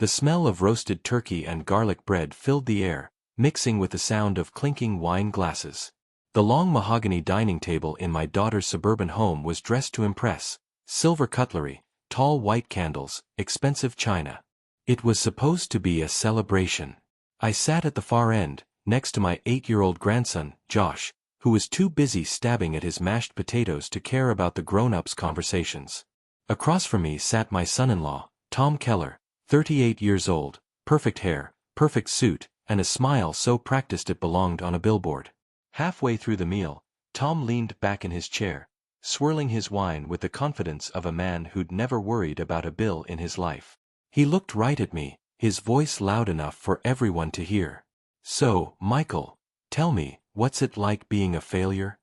The smell of roasted turkey and garlic bread filled the air, mixing with the sound of clinking wine glasses. The long mahogany dining table in my daughter's suburban home was dressed to impress: silver cutlery, tall white candles, expensive china. It was supposed to be a celebration. I sat at the far end, next to my 8-year-old grandson, Josh, who was too busy stabbing at his mashed potatoes to care about the grown-ups' conversations. Across from me sat my son-in-law, Tom Keller, 38 years old, perfect hair, perfect suit, and a smile so practiced it belonged on a billboard. Halfway through the meal, Tom leaned back in his chair, swirling his wine with the confidence of a man who'd never worried about a bill in his life. He looked right at me, his voice loud enough for everyone to hear. "So, Michael, tell me, what's it like being a failure?"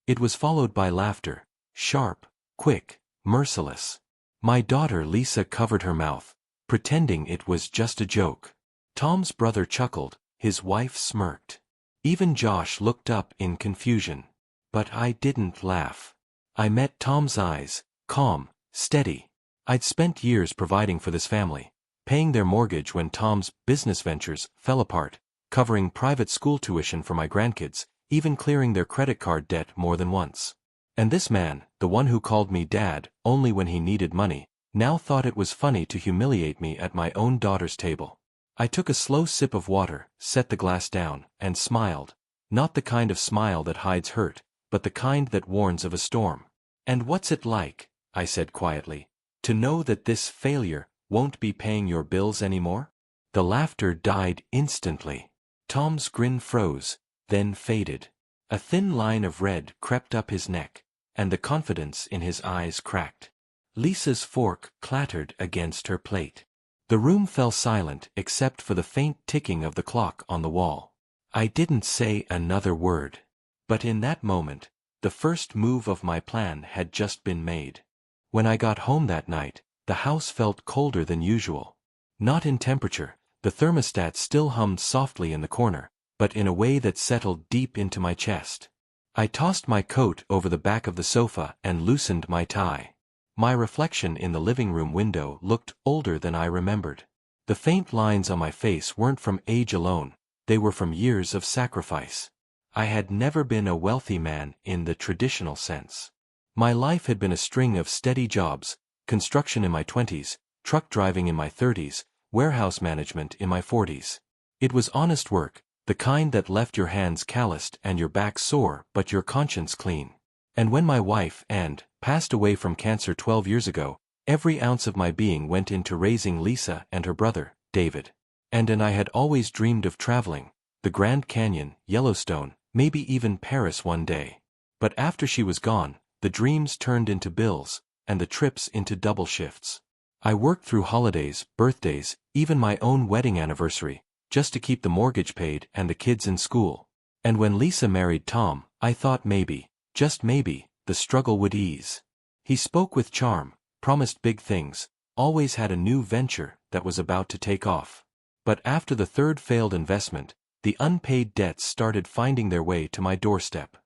It was followed by laughter, sharp, quick, merciless. My daughter Lisa covered her mouth, pretending it was just a joke. Tom's brother chuckled, his wife smirked. Even Josh looked up in confusion. But I didn't laugh. I met Tom's eyes, calm, steady. I'd spent years providing for this family, paying their mortgage when Tom's business ventures fell apart, covering private school tuition for my grandkids, even clearing their credit card debt more than once. And this man, the one who called me dad only when he needed money, now thought it was funny to humiliate me at my own daughter's table. I took a slow sip of water, set the glass down, and smiled. Not the kind of smile that hides hurt, but the kind that warns of a storm. "And what's it like," I said quietly, "to know that this failure won't be paying your bills anymore?" The laughter died instantly. Tom's grin froze, then faded. A thin line of red crept up his neck, and the confidence in his eyes cracked. Lisa's fork clattered against her plate. The room fell silent except for the faint ticking of the clock on the wall. I didn't say another word. But in that moment, the first move of my plan had just been made. When I got home that night, the house felt colder than usual. Not in temperature, the thermostat still hummed softly in the corner, but in a way that settled deep into my chest. I tossed my coat over the back of the sofa and loosened my tie. My reflection in the living room window looked older than I remembered. The faint lines on my face weren't from age alone, they were from years of sacrifice. I had never been a wealthy man in the traditional sense. My life had been a string of steady jobs: construction in my 20s, truck driving in my 30s, warehouse management in my 40s. It was honest work, the kind that left your hands calloused and your back sore but your conscience clean. And when my wife, Anne, passed away from cancer 12 years ago, every ounce of my being went into raising Lisa and her brother, David. And I had always dreamed of traveling, the Grand Canyon, Yellowstone, maybe even Paris one day. But after she was gone, the dreams turned into bills, and the trips into double shifts. I worked through holidays, birthdays, even my own wedding anniversary, just to keep the mortgage paid and the kids in school. And when Lisa married Tom, I thought maybe, just maybe, the struggle would ease. He spoke with charm, promised big things, always had a new venture that was about to take off. But after the third failed investment, the unpaid debts started finding their way to my doorstep.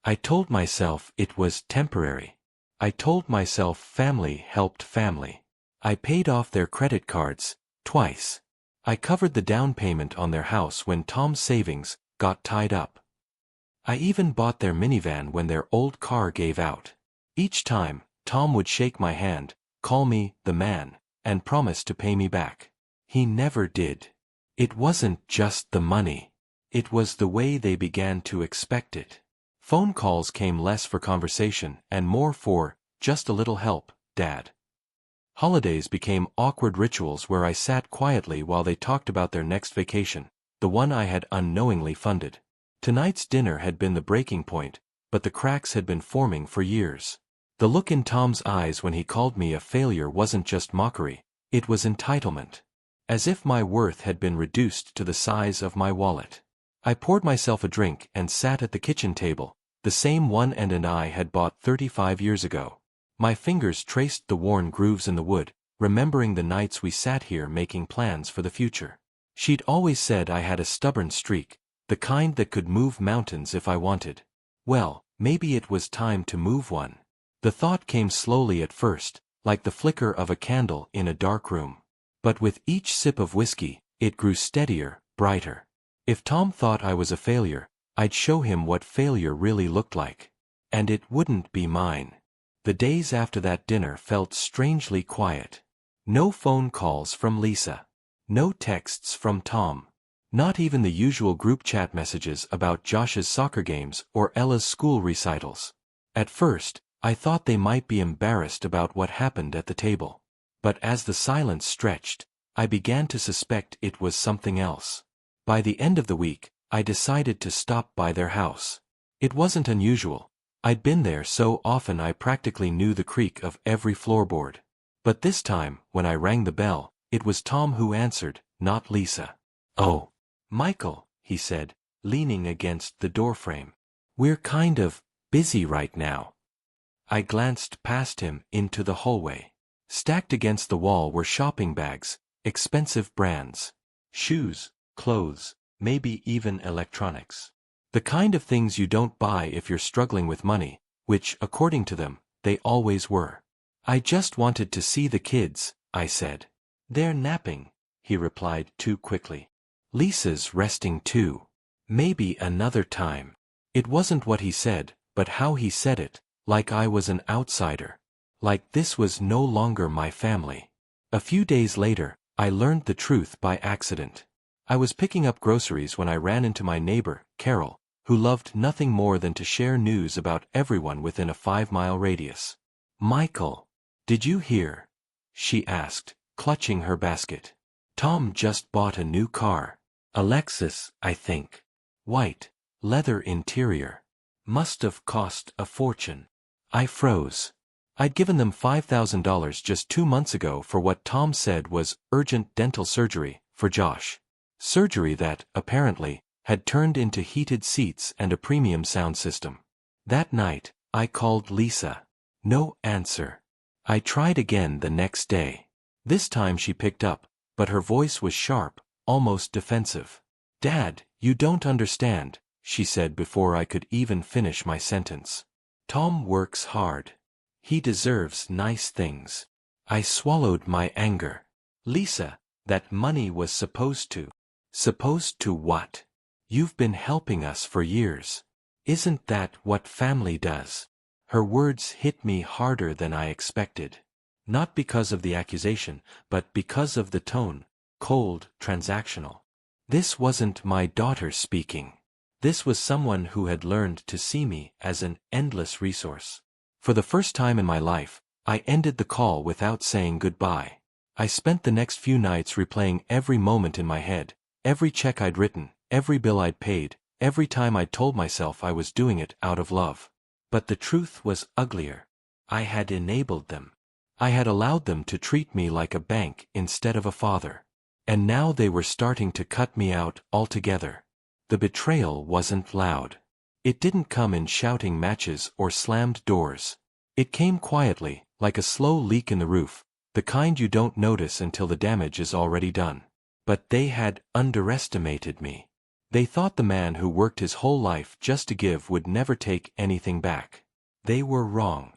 I told myself it was temporary. I told myself family helped family. I paid off their credit cards, twice. I covered the down payment on their house when Tom's savings got tied up. I even bought their minivan when their old car gave out. Each time, Tom would shake my hand, call me the man, and promise to pay me back. He never did. It wasn't just the money. It was the way they began to expect it. Phone calls came less for conversation and more for, "Just a little help, Dad." Holidays became awkward rituals where I sat quietly while they talked about their next vacation, the one I had unknowingly funded. Tonight's dinner had been the breaking point, but the cracks had been forming for years. The look in Tom's eyes when he called me a failure wasn't just mockery, it was entitlement. As if my worth had been reduced to the size of my wallet. I poured myself a drink and sat at the kitchen table, the same one Anne and I had bought 35 years ago. My fingers traced the worn grooves in the wood, remembering the nights we sat here making plans for the future. She'd always said I had a stubborn streak, the kind that could move mountains if I wanted. Well, maybe it was time to move one. The thought came slowly at first, like the flicker of a candle in a dark room. But with each sip of whiskey, it grew steadier, brighter. If Tom thought I was a failure, I'd show him what failure really looked like. And it wouldn't be mine. The days after that dinner felt strangely quiet. No phone calls from Lisa. No texts from Tom. Not even the usual group chat messages about Josh's soccer games or Ella's school recitals. At first, I thought they might be embarrassed about what happened at the table. But as the silence stretched, I began to suspect it was something else. By the end of the week, I decided to stop by their house. It wasn't unusual. I'd been there so often I practically knew the creak of every floorboard. But this time, when I rang the bell, it was Tom who answered, not Lisa. "Oh, Michael," he said, leaning against the doorframe. "We're kind of busy right now." I glanced past him into the hallway. Stacked against the wall were shopping bags, expensive brands, shoes, clothes, maybe even electronics. The kind of things you don't buy if you're struggling with money, which, according to them, they always were. "I just wanted to see the kids," I said. "They're napping," he replied too quickly. "Lisa's resting too. Maybe another time." It wasn't what he said, but how he said it, like I was an outsider. Like this was no longer my family. A few days later, I learned the truth by accident. I was picking up groceries when I ran into my neighbor, Carol, who loved nothing more than to share news about everyone within a 5-mile radius. "Michael, did you hear?" she asked, clutching her basket. "Tom just bought a new car. A Lexus, I think. White, leather interior. Must have cost a fortune." I froze. I'd given them $5,000 just 2 months ago for what Tom said was urgent dental surgery for Josh. Surgery that, apparently, had turned into heated seats and a premium sound system. That night, I called Lisa. No answer. I tried again the next day. This time she picked up, but her voice was sharp, almost defensive. "Dad, you don't understand," she said before I could even finish my sentence. "Tom works hard. He deserves nice things." I swallowed my anger. "Lisa, that money was supposed to." "Supposed to what? You've been helping us for years. Isn't that what family does?" Her words hit me harder than I expected. Not because of the accusation, but because of the tone, cold, transactional. This wasn't my daughter speaking. This was someone who had learned to see me as an endless resource. For the first time in my life, I ended the call without saying goodbye. I spent the next few nights replaying every moment in my head, every check I'd written, every bill I'd paid, every time I told myself I was doing it out of love. But the truth was uglier. I had enabled them. I had allowed them to treat me like a bank instead of a father. And now they were starting to cut me out altogether. The betrayal wasn't loud. It didn't come in shouting matches or slammed doors. It came quietly, like a slow leak in the roof, the kind you don't notice until the damage is already done. But they had underestimated me. They thought the man who worked his whole life just to give would never take anything back. They were wrong.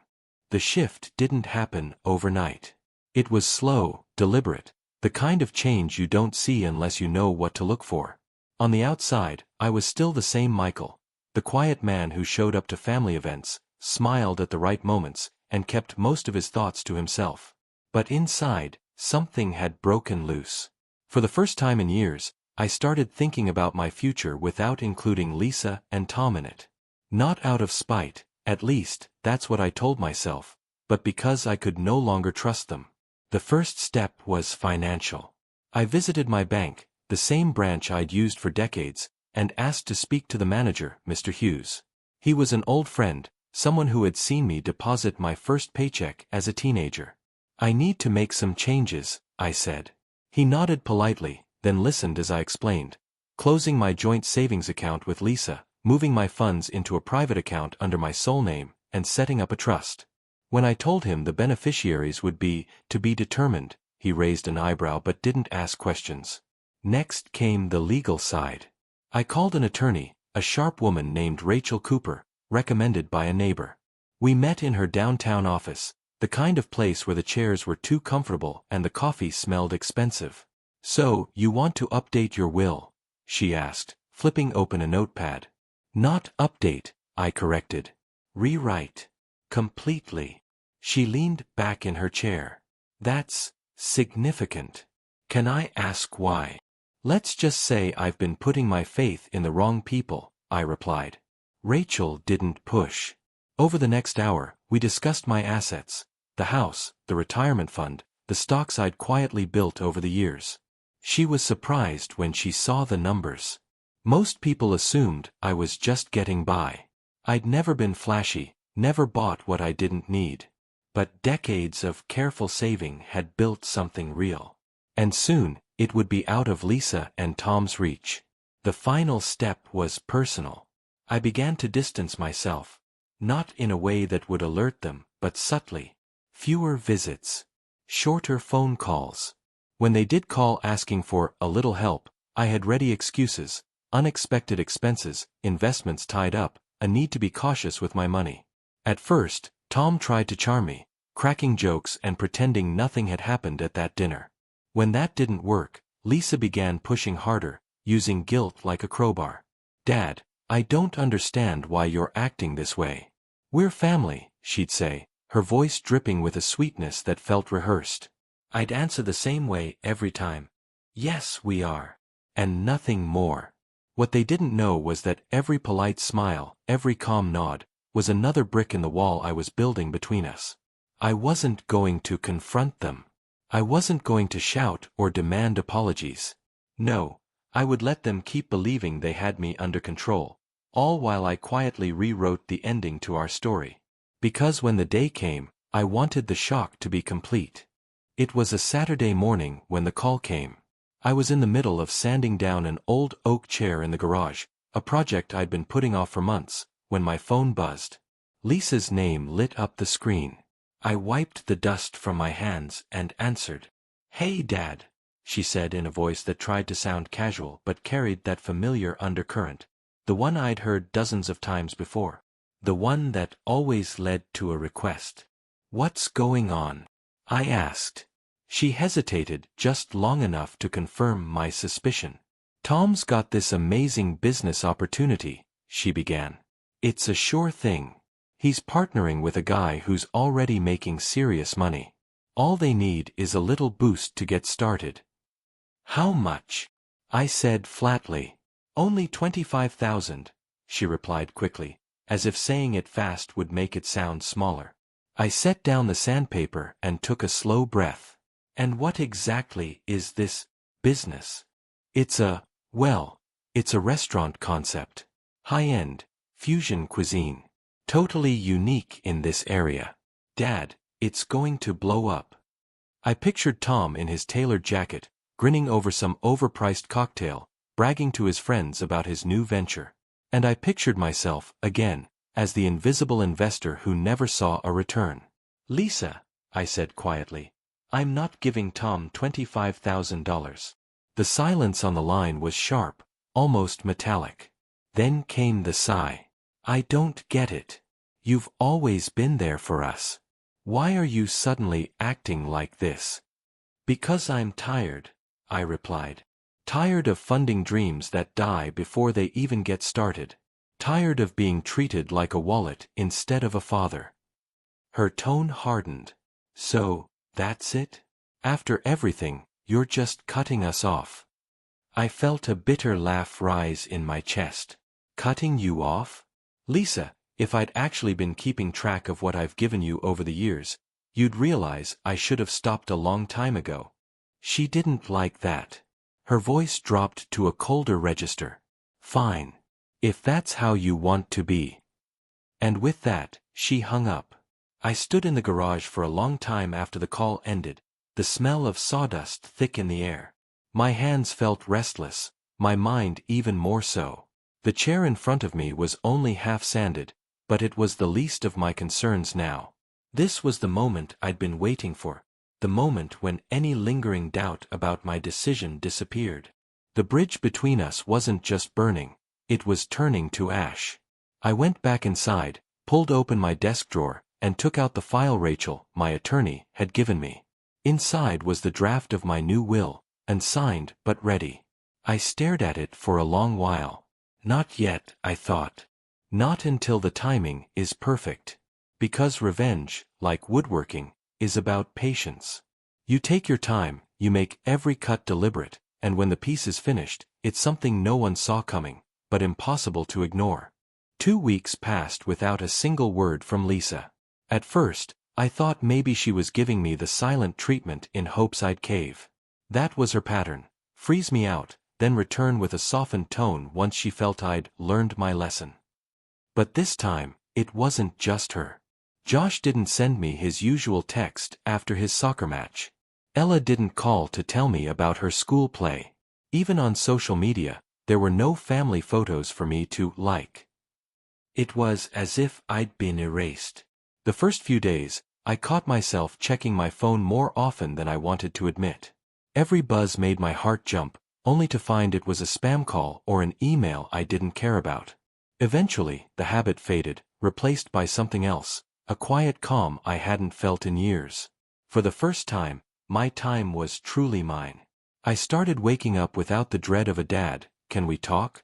The shift didn't happen overnight. It was slow, deliberate, the kind of change you don't see unless you know what to look for. On the outside, I was still the same Michael, the quiet man who showed up to family events, smiled at the right moments, and kept most of his thoughts to himself. But inside, something had broken loose. For the first time in years, I started thinking about my future without including Lisa and Tom in it. Not out of spite, at least, that's what I told myself, but because I could no longer trust them. The first step was financial. I visited my bank, the same branch I'd used for decades, and asked to speak to the manager, Mr. Hughes. He was an old friend, someone who had seen me deposit my first paycheck as a teenager. "I need to make some changes," I said. He nodded politely, then listened as I explained. Closing my joint savings account with Lisa, moving my funds into a private account under my sole name, and setting up a trust. When I told him the beneficiaries would be, to be determined, he raised an eyebrow but didn't ask questions. Next came the legal side. I called an attorney, a sharp woman named Rachel Cooper, recommended by a neighbor. We met in her downtown office, The kind of place where the chairs were too comfortable and the coffee smelled expensive. "So, you want to update your will?" she asked, flipping open a notepad. "Not update," I corrected. "Rewrite. Completely." She leaned back in her chair. "That's significant. Can I ask why?" "Let's just say I've been putting my faith in the wrong people," I replied. Rachel didn't push. Over the next hour, we discussed my assets, the house, the retirement fund, the stocks I'd quietly built over the years. She was surprised when she saw the numbers. Most people assumed I was just getting by. I'd never been flashy, never bought what I didn't need. But decades of careful saving had built something real. And soon, it would be out of Lisa and Tom's reach. The final step was personal. I began to distance myself. Not in a way that would alert them, but subtly. Fewer visits. Shorter phone calls. When they did call asking for a little help, I had ready excuses, unexpected expenses, investments tied up, a need to be cautious with my money. At first, Tom tried to charm me, cracking jokes and pretending nothing had happened at that dinner. When that didn't work, Lisa began pushing harder, using guilt like a crowbar. "Dad, I don't understand why you're acting this way. We're family," she'd say, her voice dripping with a sweetness that felt rehearsed. I'd answer the same way every time. "Yes, we are." And nothing more. What they didn't know was that every polite smile, every calm nod, was another brick in the wall I was building between us. I wasn't going to confront them. I wasn't going to shout or demand apologies. No, I would let them keep believing they had me under control, all while I quietly rewrote the ending to our story. Because when the day came, I wanted the shock to be complete. It was a Saturday morning when the call came. I was in the middle of sanding down an old oak chair in the garage, a project I'd been putting off for months, when my phone buzzed. Lisa's name lit up the screen. I wiped the dust from my hands and answered. "Hey, Dad," she said in a voice that tried to sound casual but carried that familiar undercurrent. The one I'd heard dozens of times before. The one that always led to a request. "What's going on?" I asked. She hesitated just long enough to confirm my suspicion. "Tom's got this amazing business opportunity," she began. "It's a sure thing. He's partnering with a guy who's already making serious money. All they need is a little boost to get started." "How much?" I said flatly. "Only 25,000, she replied quickly, as if saying it fast would make it sound smaller. I set down the sandpaper and took a slow breath. "And what exactly is this business?" It's a restaurant concept. High-end, fusion cuisine. Totally unique in this area. Dad, it's going to blow up." I pictured Tom in his tailored jacket, grinning over some overpriced cocktail, bragging to his friends about his new venture. And I pictured myself, again, as the invisible investor who never saw a return. "Lisa," I said quietly, "I'm not giving Tom $25,000. The silence on the line was sharp, almost metallic. Then came the sigh. "I don't get it. You've always been there for us. Why are you suddenly acting like this?" "Because I'm tired," I replied. "Tired of funding dreams that die before they even get started. Tired of being treated like a wallet instead of a father." Her tone hardened. "So, that's it? After everything, you're just cutting us off?" I felt a bitter laugh rise in my chest. "Cutting you off? Lisa, if I'd actually been keeping track of what I've given you over the years, you'd realize I should have stopped a long time ago." She didn't like that. Her voice dropped to a colder register. "Fine. If that's how you want to be." And with that, she hung up. I stood in the garage for a long time after the call ended, the smell of sawdust thick in the air. My hands felt restless, my mind even more so. The chair in front of me was only half sanded, but it was the least of my concerns now. This was the moment I'd been waiting for, the moment when any lingering doubt about my decision disappeared. The bridge between us wasn't just burning, it was turning to ash. I went back inside, pulled open my desk drawer, and took out the file Rachel, my attorney, had given me. Inside was the draft of my new will, unsigned but ready. I stared at it for a long while. Not yet, I thought. Not until the timing is perfect. Because revenge, like woodworking, is about patience. You take your time, you make every cut deliberate, and when the piece is finished, it's something no one saw coming, but impossible to ignore. 2 weeks passed without a single word from Lisa. At first, I thought maybe she was giving me the silent treatment in hopes I'd cave. That was her pattern: freeze me out, then return with a softened tone once she felt I'd learned my lesson. But this time, it wasn't just her. Josh didn't send me his usual text after his soccer match. Ella didn't call to tell me about her school play. Even on social media, there were no family photos for me to like. It was as if I'd been erased. The first few days, I caught myself checking my phone more often than I wanted to admit. Every buzz made my heart jump, only to find it was a spam call or an email I didn't care about. Eventually, the habit faded, replaced by something else, a quiet calm I hadn't felt in years. For the first time, my time was truly mine. I started waking up without the dread of a "Dad, can we talk?"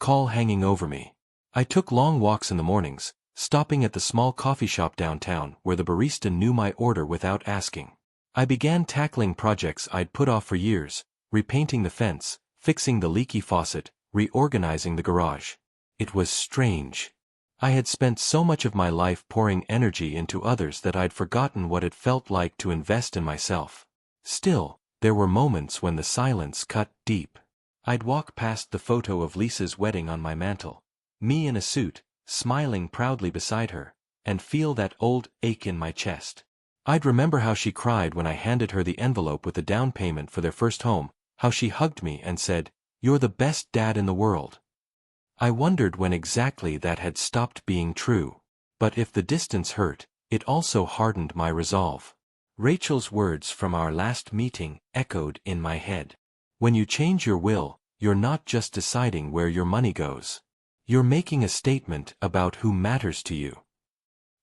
call hanging over me. I took long walks in the mornings, stopping at the small coffee shop downtown where the barista knew my order without asking. I began tackling projects I'd put off for years: repainting the fence, fixing the leaky faucet, reorganizing the garage. It was strange. I had spent so much of my life pouring energy into others that I'd forgotten what it felt like to invest in myself. Still, there were moments when the silence cut deep. I'd walk past the photo of Lisa's wedding on my mantel, me in a suit, smiling proudly beside her, and feel that old ache in my chest. I'd remember how she cried when I handed her the envelope with the down payment for their first home, how she hugged me and said, "You're the best dad in the world." I wondered when exactly that had stopped being true. But if the distance hurt, it also hardened my resolve. Rachel's words from our last meeting echoed in my head. When you change your will, you're not just deciding where your money goes. You're making a statement about who matters to you.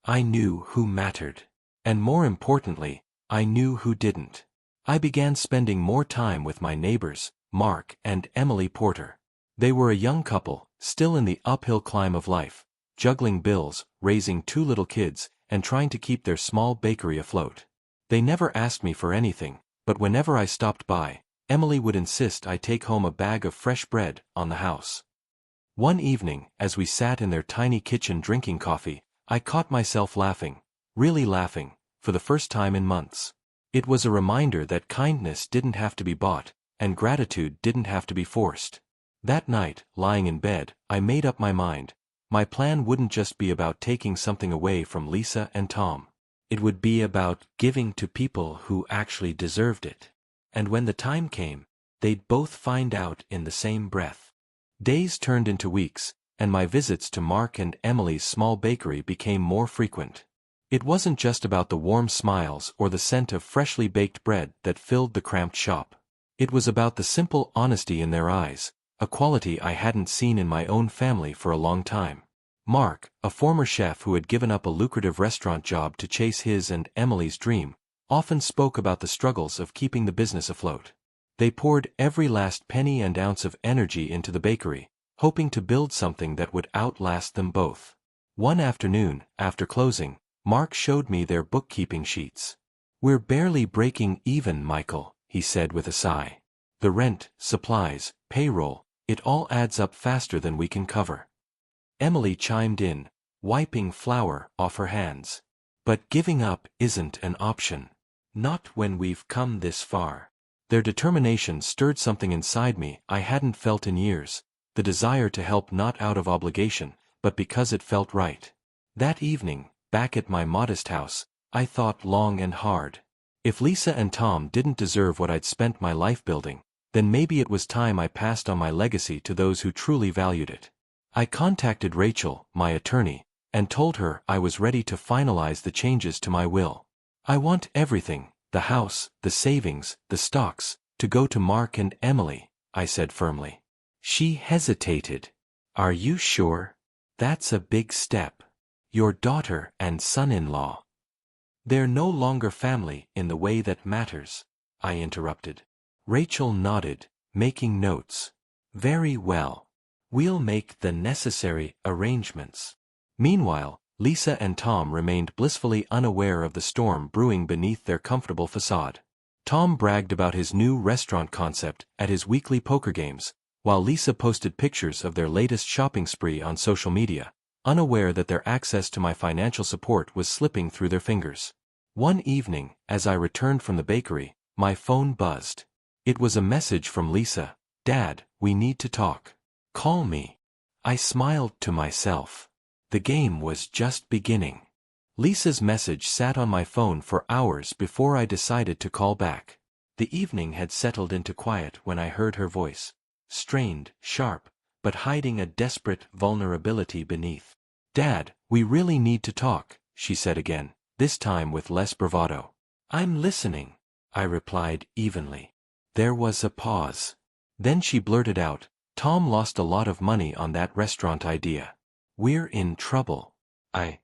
I knew who mattered. And more importantly, I knew who didn't. I began spending more time with my neighbors, Mark and Emily Porter. They were a young couple, still in the uphill climb of life, juggling bills, raising 2 little kids, and trying to keep their small bakery afloat. They never asked me for anything, but whenever I stopped by, Emily would insist I take home a bag of fresh bread on the house. One evening, as we sat in their tiny kitchen drinking coffee, I caught myself laughing, really laughing, for the first time in months. It was a reminder that kindness didn't have to be bought, and gratitude didn't have to be forced. That night, lying in bed, I made up my mind. My plan wouldn't just be about taking something away from Lisa and Tom. It would be about giving to people who actually deserved it. And when the time came, they'd both find out in the same breath. Days turned into weeks, and my visits to Mark and Emily's small bakery became more frequent. It wasn't just about the warm smiles or the scent of freshly baked bread that filled the cramped shop. It was about the simple honesty in their eyes, a quality I hadn't seen in my own family for a long time. Mark, a former chef who had given up a lucrative restaurant job to chase his and Emily's dream, often spoke about the struggles of keeping the business afloat. They poured every last penny and ounce of energy into the bakery, hoping to build something that would outlast them both. One afternoon, after closing, Mark showed me their bookkeeping sheets. "We're barely breaking even, Michael," he said with a sigh. "The rent, supplies, payroll, it all adds up faster than we can cover." Emily chimed in, wiping flour off her hands. "But giving up isn't an option. Not when we've come this far." Their determination stirred something inside me I hadn't felt in years, the desire to help not out of obligation, but because it felt right. That evening, back at my modest house, I thought long and hard. If Lisa and Tom didn't deserve what I'd spent my life building, then maybe it was time I passed on my legacy to those who truly valued it. I contacted Rachel, my attorney, and told her I was ready to finalize the changes to my will. "I want everything, the house, the savings, the stocks, to go to Mark and Emily," I said firmly. She hesitated. "Are you sure? That's a big step." Your daughter and son-in-law. They're no longer family in the way that matters, I interrupted. Rachel nodded, making notes. Very well. We'll make the necessary arrangements. Meanwhile, Lisa and Tom remained blissfully unaware of the storm brewing beneath their comfortable facade. Tom bragged about his new restaurant concept at his weekly poker games, while Lisa posted pictures of their latest shopping spree on social media, unaware that their access to my financial support was slipping through their fingers. One evening, as I returned from the bakery, my phone buzzed. It was a message from Lisa. Dad, we need to talk. Call me. I smiled to myself. The game was just beginning. Lisa's message sat on my phone for hours before I decided to call back. The evening had settled into quiet when I heard her voice. Strained, sharp, but hiding a desperate vulnerability beneath. Dad, we really need to talk, she said again, this time with less bravado. I'm listening, I replied evenly. There was a pause. Then she blurted out, Tom lost a lot of money on that restaurant idea. We're in trouble. I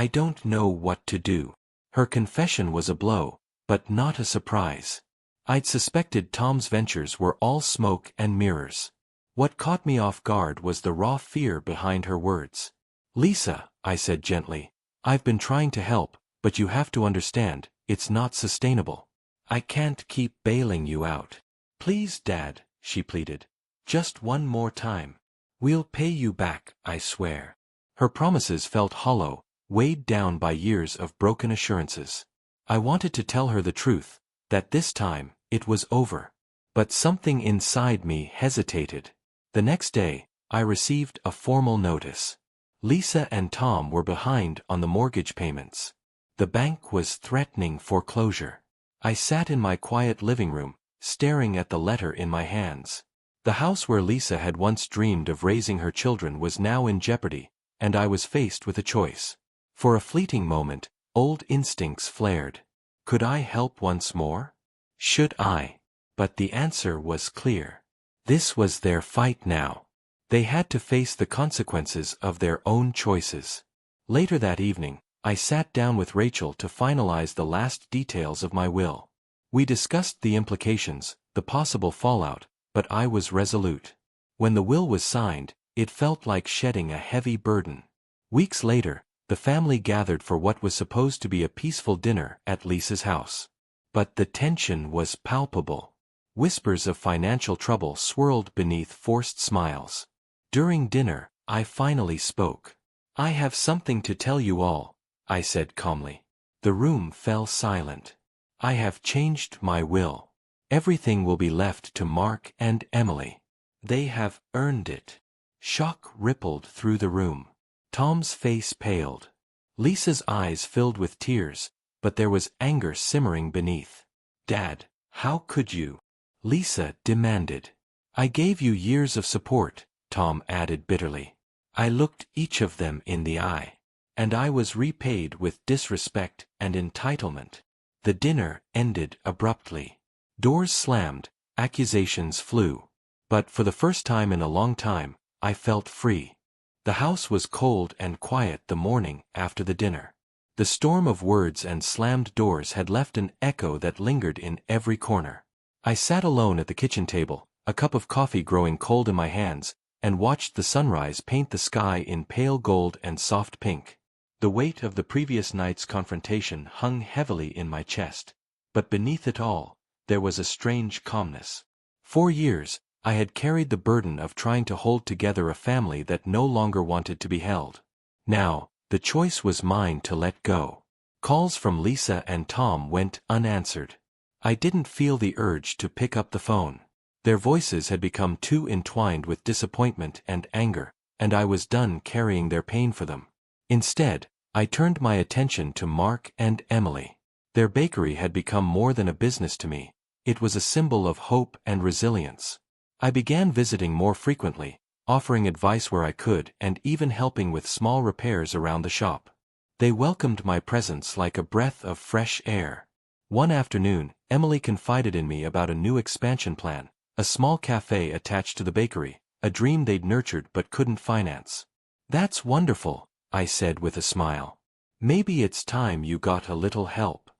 don't know what to do. Her confession was a blow, but not a surprise. I'd suspected Tom's ventures were all smoke and mirrors. What caught me off guard was the raw fear behind her words. Lisa, I said gently, I've been trying to help, but you have to understand, it's not sustainable. I can't keep bailing you out. Please, Dad, she pleaded. Just one more time. We'll pay you back, I swear. Her promises felt hollow, weighed down by years of broken assurances. I wanted to tell her the truth, that this time, it was over. But something inside me hesitated. The next day, I received a formal notice. Lisa and Tom were behind on the mortgage payments. The bank was threatening foreclosure. I sat in my quiet living room, staring at the letter in my hands. The house where Lisa had once dreamed of raising her children was now in jeopardy, and I was faced with a choice. For a fleeting moment, old instincts flared. Could I help once more? Should I? But the answer was clear. This was their fight now. They had to face the consequences of their own choices. Later that evening, I sat down with Rachel to finalize the last details of my will. We discussed the implications, the possible fallout, but I was resolute. When the will was signed, it felt like shedding a heavy burden. Weeks later, the family gathered for what was supposed to be a peaceful dinner at Lisa's house. But the tension was palpable. Whispers of financial trouble swirled beneath forced smiles. During dinner, I finally spoke. I have something to tell you all, I said calmly. The room fell silent. I have changed my will. Everything will be left to Mark and Emily. They have earned it. Shock rippled through the room. Tom's face paled. Lisa's eyes filled with tears, but there was anger simmering beneath. Dad, how could you? Lisa demanded. I gave you years of support, Tom added bitterly. I looked each of them in the eye. And I was repaid with disrespect and entitlement. The dinner ended abruptly. Doors slammed, accusations flew. But for the first time in a long time, I felt free. The house was cold and quiet the morning after the dinner. The storm of words and slammed doors had left an echo that lingered in every corner. I sat alone at the kitchen table, a cup of coffee growing cold in my hands, and watched the sunrise paint the sky in pale gold and soft pink. The weight of the previous night's confrontation hung heavily in my chest. But beneath it all, there was a strange calmness. For years, I had carried the burden of trying to hold together a family that no longer wanted to be held. Now, the choice was mine to let go. Calls from Lisa and Tom went unanswered. I didn't feel the urge to pick up the phone. Their voices had become too entwined with disappointment and anger, and I was done carrying their pain for them. Instead, I turned my attention to Mark and Emily. Their bakery had become more than a business to me. It was a symbol of hope and resilience. I began visiting more frequently, offering advice where I could and even helping with small repairs around the shop. They welcomed my presence like a breath of fresh air. One afternoon, Emily confided in me about a new expansion plan, a small cafe attached to the bakery, a dream they'd nurtured but couldn't finance. That's wonderful, I said with a smile. Maybe it's time you got a little help.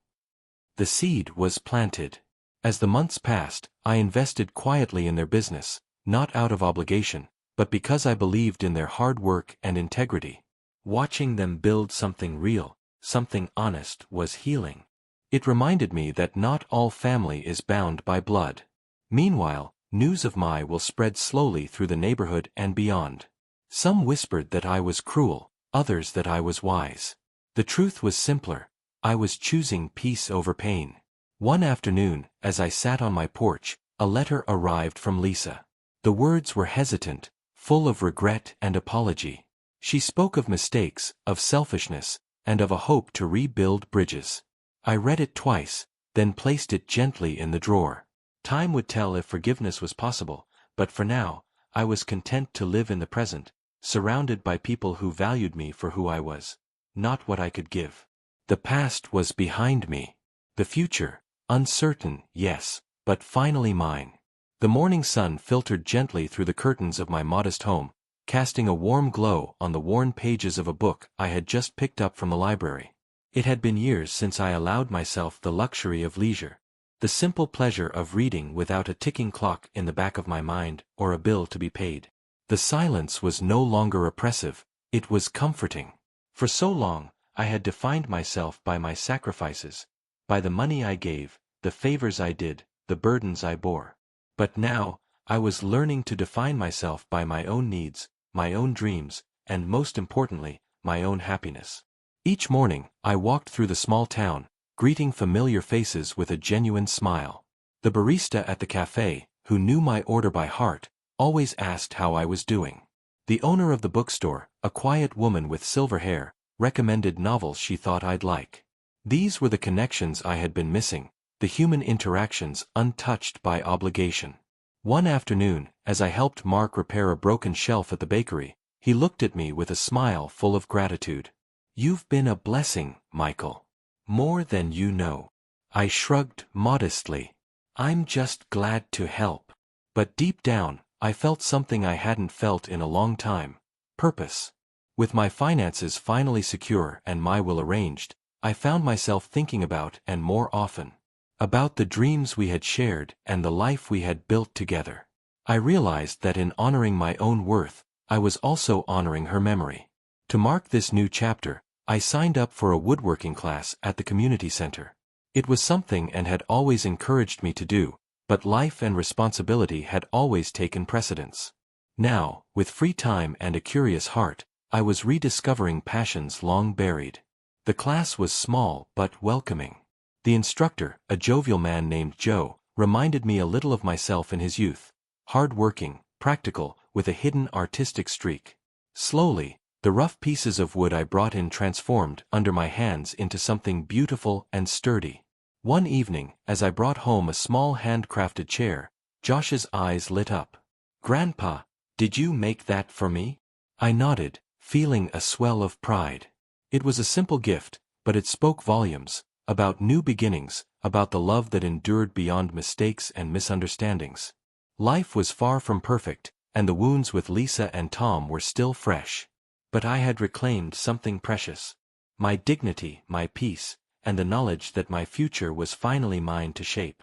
The seed was planted. As the months passed, I invested quietly in their business, not out of obligation, but because I believed in their hard work and integrity. Watching them build something real, something honest, was healing. It reminded me that not all family is bound by blood. Meanwhile, news of my will spread slowly through the neighborhood and beyond. Some whispered that I was cruel, others that I was wise. The truth was simpler. I was choosing peace over pain. One afternoon, as I sat on my porch, a letter arrived from Lisa. The words were hesitant, full of regret and apology. She spoke of mistakes, of selfishness, and of a hope to rebuild bridges. I read it twice, then placed it gently in the drawer. Time would tell if forgiveness was possible, but for now, I was content to live in the present, surrounded by people who valued me for who I was, not what I could give. The past was behind me. The future, uncertain, yes, but finally mine. The morning sun filtered gently through the curtains of my modest home, casting a warm glow on the worn pages of a book I had just picked up from the library. It had been years since I allowed myself the luxury of leisure, the simple pleasure of reading without a ticking clock in the back of my mind or a bill to be paid. The silence was no longer oppressive, it was comforting. For so long, I had defined myself by my sacrifices, by the money I gave, the favors I did, the burdens I bore. But now, I was learning to define myself by my own needs, my own dreams, and most importantly, my own happiness. Each morning, I walked through the small town, greeting familiar faces with a genuine smile. The barista at the cafe, who knew my order by heart, always asked how I was doing. The owner of the bookstore, a quiet woman with silver hair, recommended novels she thought I'd like. These were the connections I had been missing, the human interactions untouched by obligation. One afternoon, as I helped Mark repair a broken shelf at the bakery, he looked at me with a smile full of gratitude. "You've been a blessing, Michael. More than you know." I shrugged modestly. "I'm just glad to help." But deep down, I felt something I hadn't felt in a long time: purpose. With my finances finally secure and my will arranged, I found myself thinking about, and more often, about the dreams we had shared and the life we had built together. I realized that in honoring my own worth, I was also honoring her memory. To mark this new chapter, I signed up for a woodworking class at the community center. It was something Anne had always encouraged me to do, but life and responsibility had always taken precedence. Now, with free time and a curious heart, I was rediscovering passions long buried. The class was small but welcoming. The instructor, a jovial man named Joe, reminded me a little of myself in his youth: hard-working, practical, with a hidden artistic streak. Slowly, the rough pieces of wood I brought in transformed under my hands into something beautiful and sturdy. One evening, as I brought home a small handcrafted chair, Josh's eyes lit up. "Grandpa, did you make that for me?" I nodded, feeling a swell of pride. It was a simple gift, but it spoke volumes, about new beginnings, about the love that endured beyond mistakes and misunderstandings. Life was far from perfect, and the wounds with Lisa and Tom were still fresh. But I had reclaimed something precious: my dignity, my peace, and the knowledge that my future was finally mine to shape.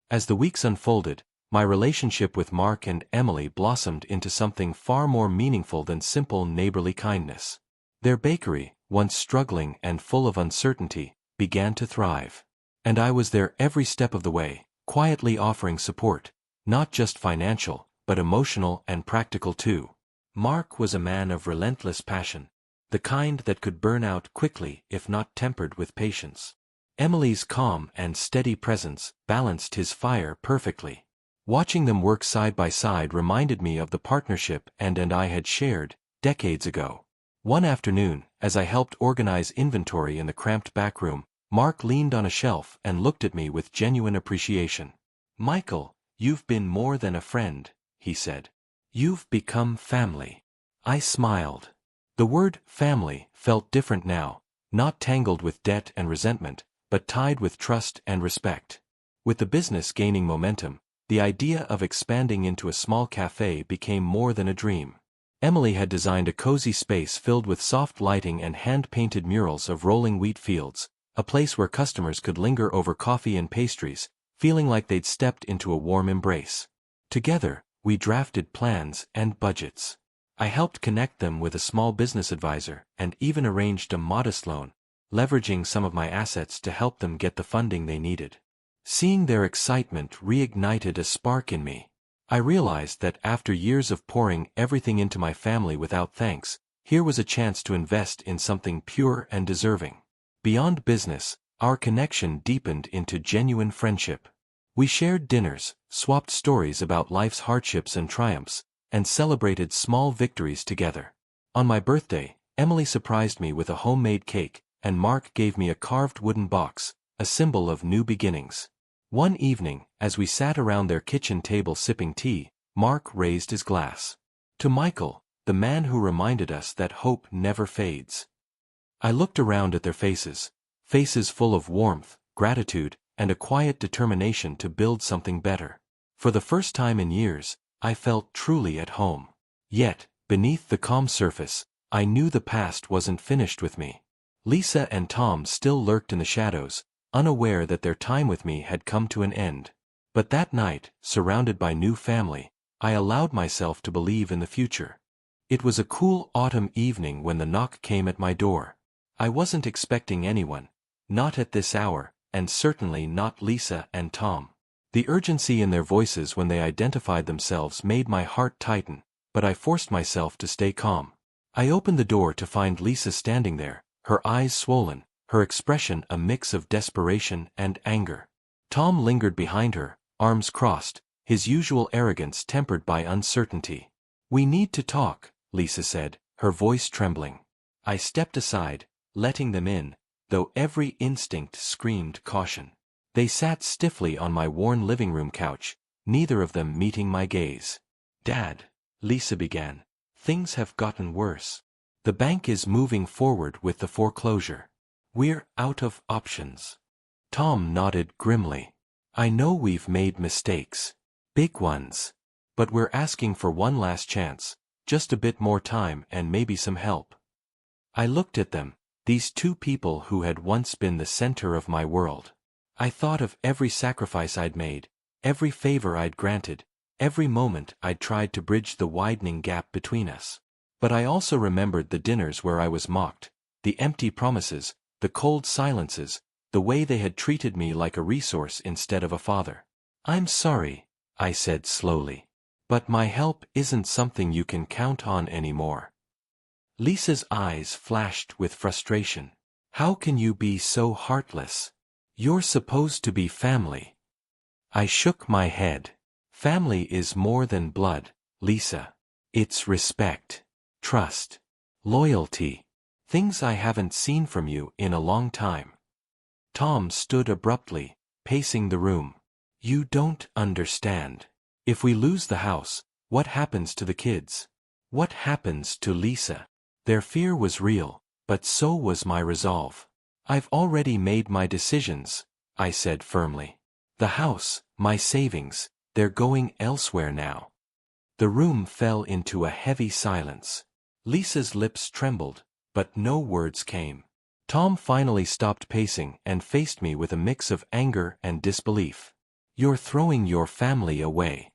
As the weeks unfolded, my relationship with Mark and Emily blossomed into something far more meaningful than simple neighborly kindness. Their bakery, once struggling and full of uncertainty, began to thrive. And I was there every step of the way, quietly offering support, not just financial, but emotional and practical too. Mark was a man of relentless passion, the kind that could burn out quickly if not tempered with patience. Emily's calm and steady presence balanced his fire perfectly. Watching them work side by side reminded me of the partnership Anne and I had shared decades ago. One afternoon, as I helped organize inventory in the cramped back room, Mark leaned on a shelf and looked at me with genuine appreciation. "Michael, you've been more than a friend," he said. "You've become family." I smiled. The word family felt different now, not tangled with debt and resentment, but tied with trust and respect. With the business gaining momentum, the idea of expanding into a small cafe became more than a dream. Emily had designed a cozy space filled with soft lighting and hand-painted murals of rolling wheat fields, a place where customers could linger over coffee and pastries, feeling like they'd stepped into a warm embrace. Together, we drafted plans and budgets. I helped connect them with a small business advisor and even arranged a modest loan, leveraging some of my assets to help them get the funding they needed. Seeing their excitement reignited a spark in me. I realized that after years of pouring everything into my family without thanks, here was a chance to invest in something pure and deserving. Beyond business, our connection deepened into genuine friendship. We shared dinners, swapped stories about life's hardships and triumphs, and celebrated small victories together. On my birthday, Emily surprised me with a homemade cake, and Mark gave me a carved wooden box, a symbol of new beginnings. One evening, as we sat around their kitchen table sipping tea, Mark raised his glass. To Michael, the man who reminded us that hope never fades. I looked around at their faces full of warmth, gratitude, and a quiet determination to build something better. For the first time in years, I felt truly at home. Yet, beneath the calm surface, I knew the past wasn't finished with me. Lisa and Tom still lurked in the shadows, unaware that their time with me had come to an end. But that night, surrounded by new family, I allowed myself to believe in the future. It was a cool autumn evening when the knock came at my door. I wasn't expecting anyone, not at this hour, and certainly not Lisa and Tom. The urgency in their voices when they identified themselves made my heart tighten, but I forced myself to stay calm. I opened the door to find Lisa standing there, her eyes swollen, her expression a mix of desperation and anger. Tom lingered behind her, arms crossed, his usual arrogance tempered by uncertainty. "We need to talk," Lisa said, her voice trembling. I stepped aside, letting them in, though every instinct screamed caution. They sat stiffly on my worn living room couch, neither of them meeting my gaze. "Dad," Lisa began, "things have gotten worse. The bank is moving forward with the foreclosure. We're out of options." Tom nodded grimly. "I know we've made mistakes. Big ones. But we're asking for one last chance, just a bit more time and maybe some help." I looked at them, these two people who had once been the center of my world. I thought of every sacrifice I'd made, every favor I'd granted, every moment I'd tried to bridge the widening gap between us. But I also remembered the dinners where I was mocked, the empty promises, the cold silences, the way they had treated me like a resource instead of a father. "I'm sorry," I said slowly. "But my help isn't something you can count on anymore." Lisa's eyes flashed with frustration. "How can you be so heartless? You're supposed to be family." I shook my head. "Family is more than blood, Lisa. It's respect, trust, loyalty. Things I haven't seen from you in a long time." Tom stood abruptly, pacing the room. "You don't understand. If we lose the house, what happens to the kids? What happens to Lisa?" Their fear was real, but so was my resolve. "I've already made my decisions," I said firmly. "The house, my savings, they're going elsewhere now." The room fell into a heavy silence. Lisa's lips trembled, but no words came. Tom finally stopped pacing and faced me with a mix of anger and disbelief. "You're throwing your family away."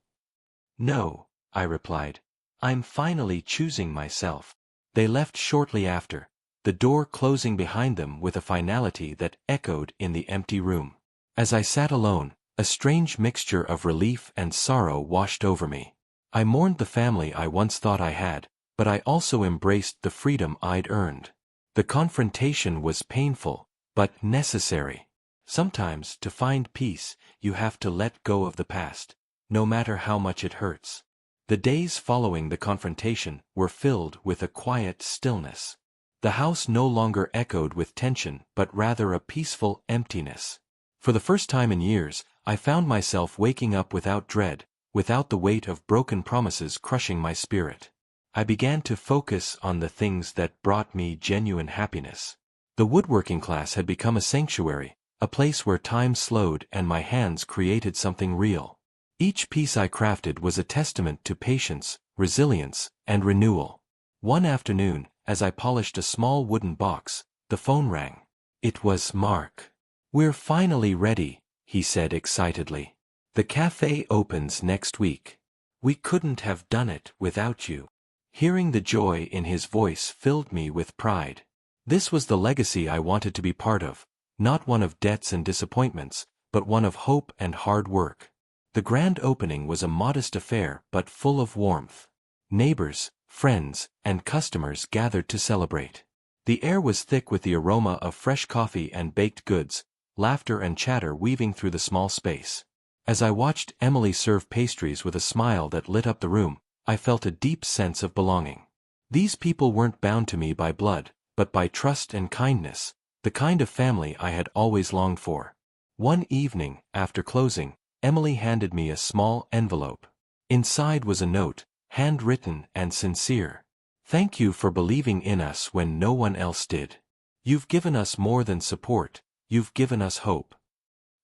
"No," I replied. "I'm finally choosing myself." They left shortly after, the door closing behind them with a finality that echoed in the empty room. As I sat alone, a strange mixture of relief and sorrow washed over me. I mourned the family I once thought I had, but I also embraced the freedom I'd earned. The confrontation was painful, but necessary. Sometimes, to find peace, you have to let go of the past, no matter how much it hurts. The days following the confrontation were filled with a quiet stillness. The house no longer echoed with tension but rather a peaceful emptiness. For the first time in years, I found myself waking up without dread, without the weight of broken promises crushing my spirit. I began to focus on the things that brought me genuine happiness. The woodworking class had become a sanctuary, a place where time slowed and my hands created something real. Each piece I crafted was a testament to patience, resilience, and renewal. One afternoon, as I polished a small wooden box, the phone rang. It was Mark. "We're finally ready," he said excitedly. "The cafe opens next week. We couldn't have done it without you." Hearing the joy in his voice filled me with pride. This was the legacy I wanted to be part of, not one of debts and disappointments, but one of hope and hard work. The grand opening was a modest affair but full of warmth. Neighbors, friends, and customers gathered to celebrate. The air was thick with the aroma of fresh coffee and baked goods, laughter and chatter weaving through the small space. As I watched Emily serve pastries with a smile that lit up the room, I felt a deep sense of belonging. These people weren't bound to me by blood, but by trust and kindness, the kind of family I had always longed for. One evening, after closing, Emily handed me a small envelope. Inside was a note, handwritten and sincere. "Thank you for believing in us when no one else did. You've given us more than support, you've given us hope."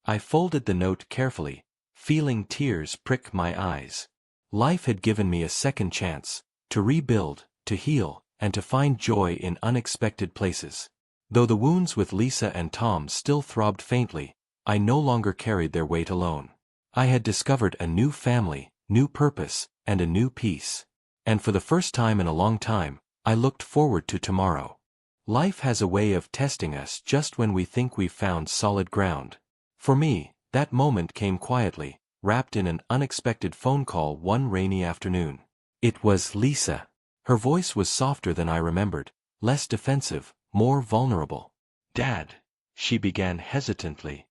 I folded the note carefully, feeling tears prick my eyes. Life had given me a second chance, to rebuild, to heal, and to find joy in unexpected places. Though the wounds with Lisa and Tom still throbbed faintly, I no longer carried their weight alone. I had discovered a new family, new purpose, and a new peace. And for the first time in a long time, I looked forward to tomorrow. Life has a way of testing us just when we think we've found solid ground. For me, that moment came quietly, wrapped in an unexpected phone call one rainy afternoon. It was Lisa. Her voice was softer than I remembered, less defensive, more vulnerable. "Dad," she began hesitantly,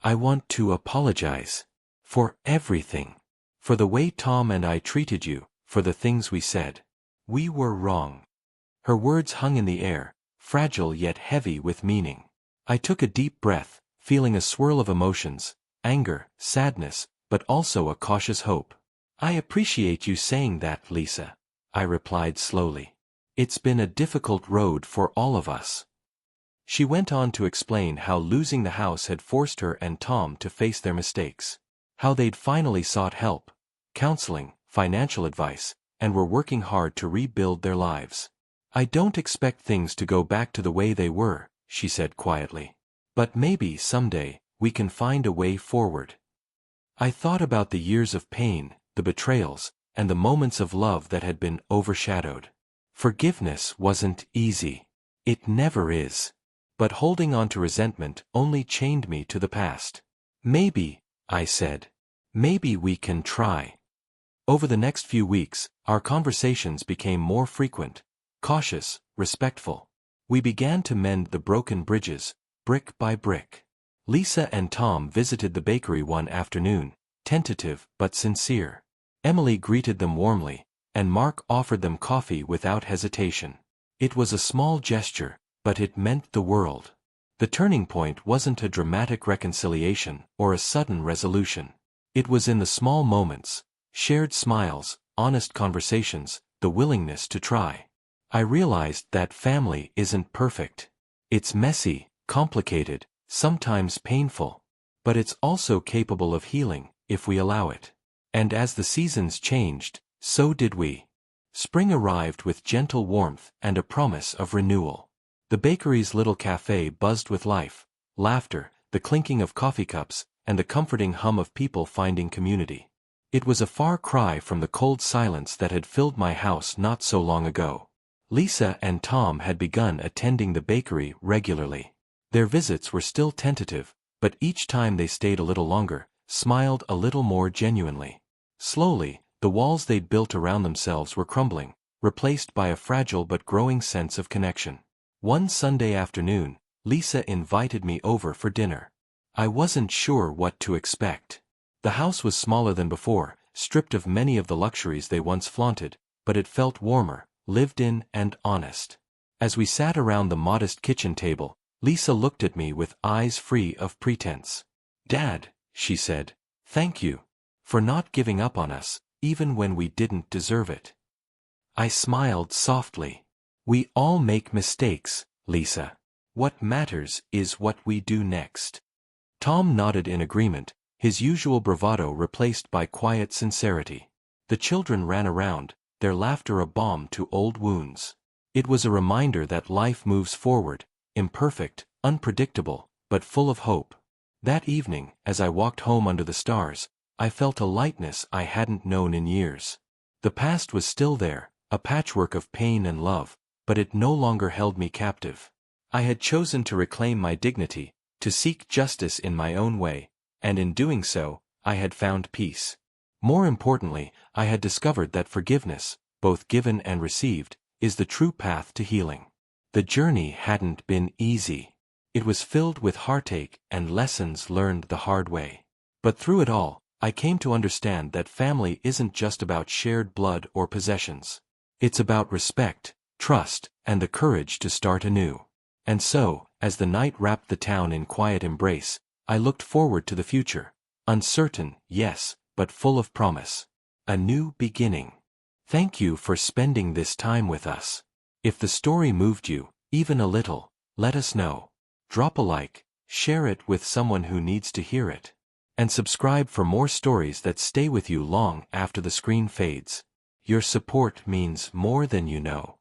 I want to apologize. For everything. For the way Tom and I treated you, for the things we said. We were wrong." Her words hung in the air, fragile yet heavy with meaning. I took a deep breath, feeling a swirl of emotions, anger, sadness, but also a cautious hope. "I appreciate you saying that, Lisa," I replied slowly. "It's been a difficult road for all of us." She went on to explain how losing the house had forced her and Tom to face their mistakes. How they'd finally sought help, counseling, financial advice, and were working hard to rebuild their lives. "I don't expect things to go back to the way they were," she said quietly. "But maybe someday, we can find a way forward." I thought about the years of pain, the betrayals, and the moments of love that had been overshadowed. Forgiveness wasn't easy. It never is. But holding on to resentment only chained me to the past. "Maybe," I said. "Maybe we can try." Over the next few weeks, our conversations became more frequent, cautious, respectful. We began to mend the broken bridges, brick by brick. Lisa and Tom visited the bakery one afternoon, tentative but sincere. Emily greeted them warmly, and Mark offered them coffee without hesitation. It was a small gesture, but it meant the world. The turning point wasn't a dramatic reconciliation or a sudden resolution. It was in the small moments, shared smiles, honest conversations, the willingness to try. I realized that family isn't perfect. It's messy, complicated, sometimes painful. But it's also capable of healing, if we allow it. And as the seasons changed, so did we. Spring arrived with gentle warmth and a promise of renewal. The bakery's little cafe buzzed with life, laughter, the clinking of coffee cups, and the comforting hum of people finding community. It was a far cry from the cold silence that had filled my house not so long ago. Lisa and Tom had begun attending the bakery regularly. Their visits were still tentative, but each time they stayed a little longer, smiled a little more genuinely. Slowly, the walls they'd built around themselves were crumbling, replaced by a fragile but growing sense of connection. One Sunday afternoon, Lisa invited me over for dinner. I wasn't sure what to expect. The house was smaller than before, stripped of many of the luxuries they once flaunted, but it felt warmer, lived in, and honest. As we sat around the modest kitchen table, Lisa looked at me with eyes free of pretense. "Dad," she said, "thank you for not giving up on us, even when we didn't deserve it." I smiled softly. "We all make mistakes, Lisa. What matters is what we do next." Tom nodded in agreement, his usual bravado replaced by quiet sincerity. The children ran around, their laughter a balm to old wounds. It was a reminder that life moves forward, imperfect, unpredictable, but full of hope. That evening, as I walked home under the stars, I felt a lightness I hadn't known in years. The past was still there, a patchwork of pain and love, but it no longer held me captive. I had chosen to reclaim my dignity, to seek justice in my own way, and in doing so, I had found peace. More importantly, I had discovered that forgiveness, both given and received, is the true path to healing. The journey hadn't been easy. It was filled with heartache and lessons learned the hard way. But through it all, I came to understand that family isn't just about shared blood or possessions. It's about respect, trust, and the courage to start anew. And so, as the night wrapped the town in quiet embrace, I looked forward to the future. Uncertain, yes, but full of promise. A new beginning. Thank you for spending this time with us. If the story moved you, even a little, let us know. Drop a like, share it with someone who needs to hear it. And subscribe for more stories that stay with you long after the screen fades. Your support means more than you know.